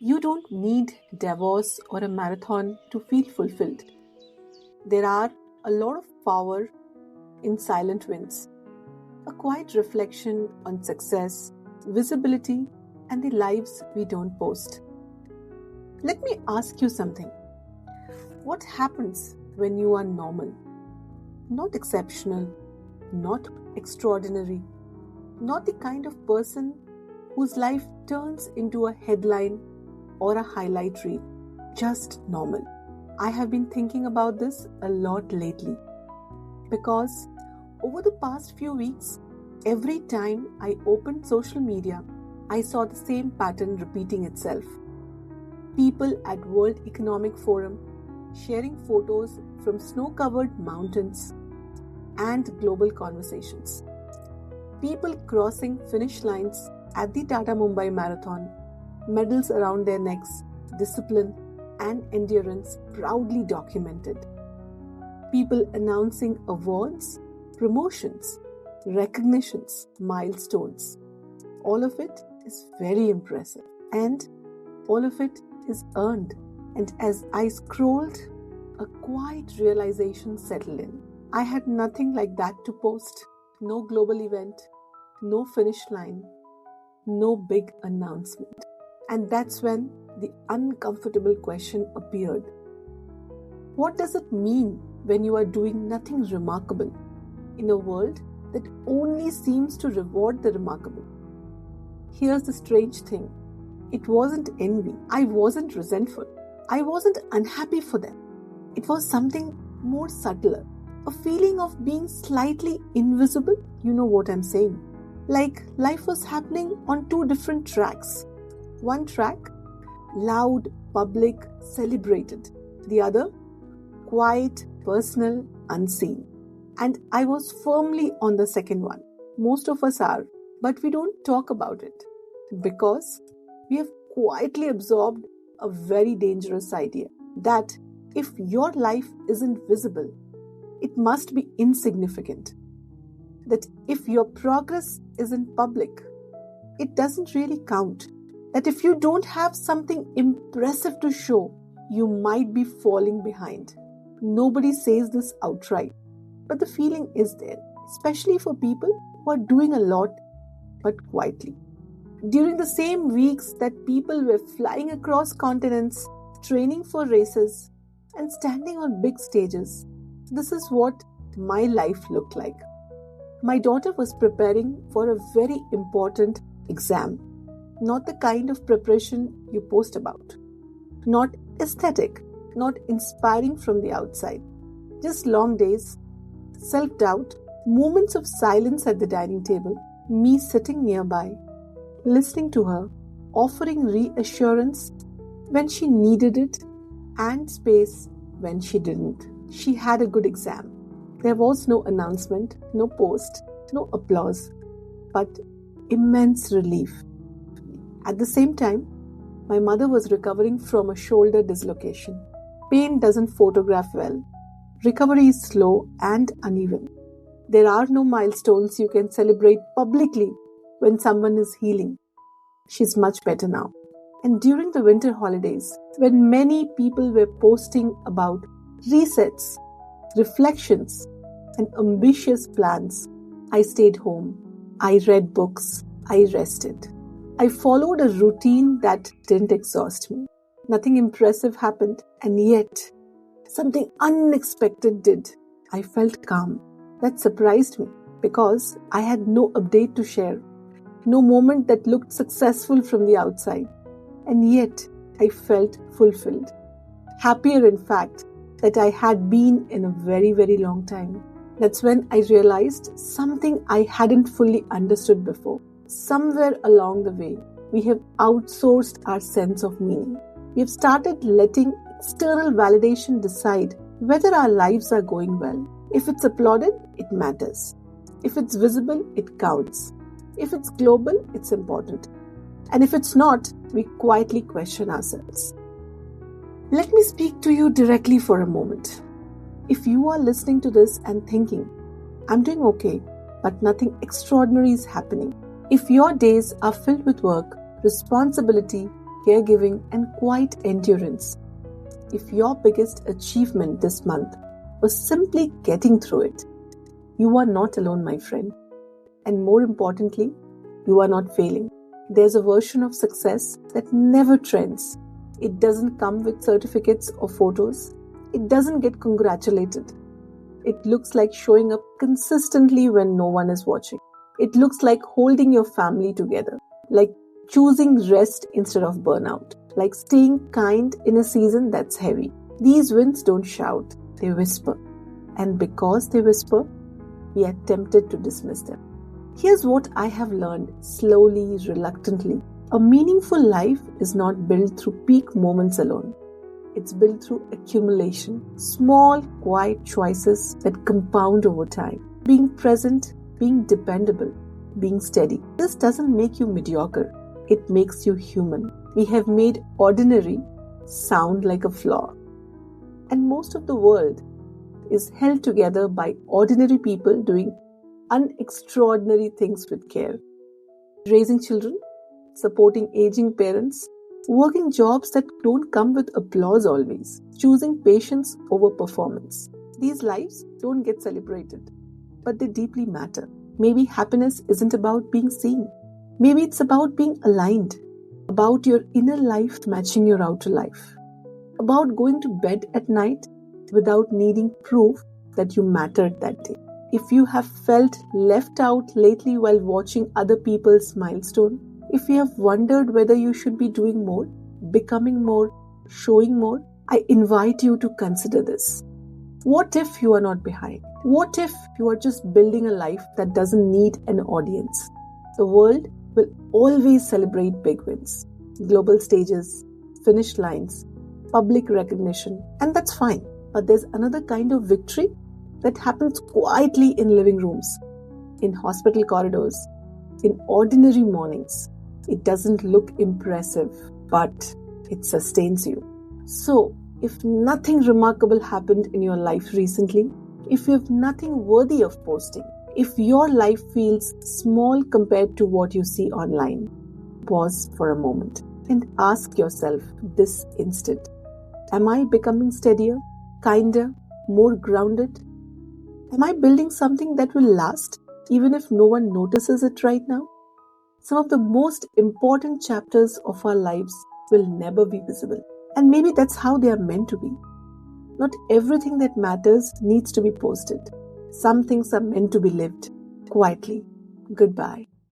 You don't need Davos or a marathon to feel fulfilled. There are a lot of power in silent wins, a quiet reflection on success, visibility, and the lives we don't post. Let me ask you something. What happens when you are normal? Not exceptional, not extraordinary, not the kind of person whose life turns into a headline or a highlight reel, just normal. I have been thinking about this a lot lately because over the past few weeks, every time I opened social media, I saw the same pattern repeating itself. People at World Economic Forum sharing photos from snow-covered mountains and global conversations. People crossing finish lines at the Tata Mumbai Marathon, medals around their necks, discipline and endurance proudly documented. People announcing awards, promotions, recognitions, milestones. All of it is very impressive and all of it is earned. And as I scrolled, a quiet realization settled in. I had nothing like that to post. No global event, no finish line, no big announcement. And that's when the uncomfortable question appeared. What does it mean when you are doing nothing remarkable in a world that only seems to reward the remarkable? Here's the strange thing. It wasn't envy. I wasn't resentful. I wasn't unhappy for them. It was something more subtler. A feeling of being slightly invisible. You know what I'm saying. Like life was happening on two different tracks. One track, loud, public, celebrated. The other, quiet, personal, unseen. And I was firmly on the second one. Most of us are, but we don't talk about it because we have quietly absorbed a very dangerous idea that if your life isn't visible, it must be insignificant. That if your progress isn't public, it doesn't really count. That if you don't have something impressive to show, you might be falling behind. Nobody says this outright, but the feeling is there, especially for people who are doing a lot but quietly. During the same weeks that people were flying across continents, training for races, and standing on big stages, this is what my life looked like. My daughter was preparing for a very important exam. Not the kind of preparation you post about. Not aesthetic, not inspiring from the outside. Just long days, self-doubt, moments of silence at the dining table, me sitting nearby, listening to her, offering reassurance when she needed it and space when she didn't. She had a good exam. There was no announcement, no post, no applause, but immense relief. At the same time, my mother was recovering from a shoulder dislocation. Pain doesn't photograph well. Recovery is slow and uneven. There are no milestones you can celebrate publicly when someone is healing. She's much better now. And during the winter holidays, when many people were posting about resets, reflections, and ambitious plans, I stayed home. I read books. I rested. I followed a routine that didn't exhaust me. Nothing impressive happened, and yet something unexpected did. I felt calm. That surprised me because I had no update to share, no moment that looked successful from the outside, and yet I felt fulfilled. Happier, in fact, that I had been in a very, very long time. That's when I realized something I hadn't fully understood before. Somewhere along the way, we have outsourced our sense of meaning. We have started letting external validation decide whether our lives are going well. If it's applauded, it matters. If it's visible, it counts. If it's global, it's important. And if it's not, we quietly question ourselves. Let me speak to you directly for a moment. If you are listening to this and thinking, I'm doing okay, but nothing extraordinary is happening. If your days are filled with work, responsibility, caregiving, and quiet endurance. If your biggest achievement this month was simply getting through it, you are not alone, my friend. And more importantly, you are not failing. There's a version of success that never trends. It doesn't come with certificates or photos. It doesn't get congratulated. It looks like showing up consistently when no one is watching. It looks like holding your family together, like choosing rest instead of burnout, like staying kind in a season that's heavy. These wins don't shout, they whisper. And because they whisper, we are tempted to dismiss them. Here's what I have learned slowly, reluctantly. A meaningful life is not built through peak moments alone. It's built through accumulation, small, quiet choices that compound over time. Being present, being dependable, being steady. This doesn't make you mediocre. It makes you human. We have made ordinary sound like a flaw. And most of the world is held together by ordinary people doing unextraordinary things with care. Raising children, supporting aging parents, working jobs that don't come with applause always, choosing patience over performance. These lives don't get celebrated, but they deeply matter. Maybe happiness isn't about being seen. Maybe it's about being aligned, about your inner life matching your outer life, about going to bed at night without needing proof that you mattered that day. If you have felt left out lately while watching other people's milestone, if you have wondered whether you should be doing more, becoming more, showing more, I invite you to consider this. What if you are not behind? What if you are just building a life that doesn't need an audience? The world will always celebrate big wins, global stages, finish lines, public recognition, and that's fine. But there's another kind of victory that happens quietly in living rooms, in hospital corridors, in ordinary mornings. It doesn't look impressive, but it sustains you. So, if nothing remarkable happened in your life recently, if you have nothing worthy of posting, if your life feels small compared to what you see online, pause for a moment and ask yourself this instant. Am I becoming steadier, kinder, more grounded? Am I building something that will last even if no one notices it right now? Some of the most important chapters of our lives will never be visible. And maybe that's how they are meant to be. Not everything that matters needs to be posted. Some things are meant to be lived quietly. Goodbye.